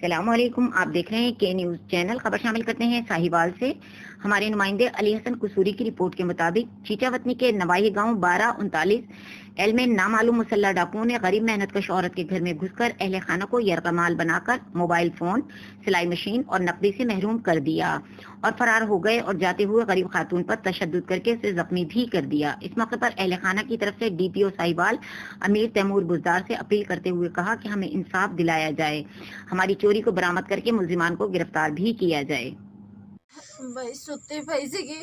السلام علیکم، آپ دیکھ رہے ہیں کے نیوز چینل۔ خبر شامل کرتے ہیں ساہیوال سے۔ ہمارے نمائندے علی حسن قصوری کی رپورٹ کے مطابق چیچاوطنی کے نواحی گاؤں 1239 ایل میں نامعلوم مسلح ڈاکوؤں نے غریب محنت کش عورت کے گھر میں گھس کر اہل خانہ کو یرغمال بنا کر موبائل فون، سلائی مشین اور نقدی سے محروم کر دیا اور فرار ہو گئے اور جاتے ہوئے غریب خاتون پر تشدد کر کے اسے زخمی بھی کر دیا۔ اس موقع پر اہل خانہ کی طرف سے ڈی پی او ساہیوال امیر تیمور بزدار سے اپیل کرتے ہوئے کہا کہ ہمیں انصاف دلایا جائے، ہماری چوری کو برآمد کر کے ملزمان کو گرفتار بھی کیا جائے۔ بھائی ستی پئی سی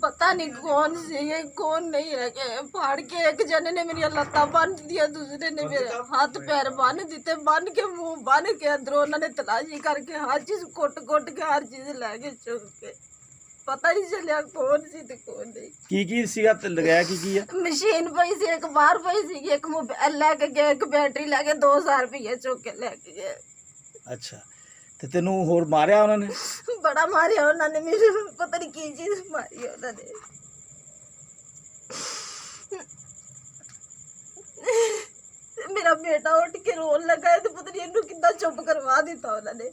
پتہ نہیں کون سی ہے کون نہیں ہے کہ پھاڑ کے ایک جنے نے میری لتاں باندھ دیا، دوسرے نے میرے ہاتھ پیر باندھ دیتے، باندھ کے منہ باندھ کے اندروں انہوں نے تلاشی کر کے ہر چیز کوٹ کوٹ کے ہر چیز لے کے چوک کے پتہ نہیں چلیا کون سی تے کون نہیں۔ کی سیگا لگایا کی ہے؟ مشین پئی سی، ایک باہر پئی سی، ایک موبائل لے کے گئے، ایک بیٹری لے کے 2000 روپیے چوک کے لے کے گئے۔ اچھا تے تینوں ہور ماریا انہوں نے؟ بڑا ماریا انہوں نے، میرے پتہ نہیں کی چیز ماری انہوں نے۔ میرا بیٹا اٹھ کے رون لگا ہے تو پتہ نہیں انہوں کتنا چپ کروا دیتا انہوں نے۔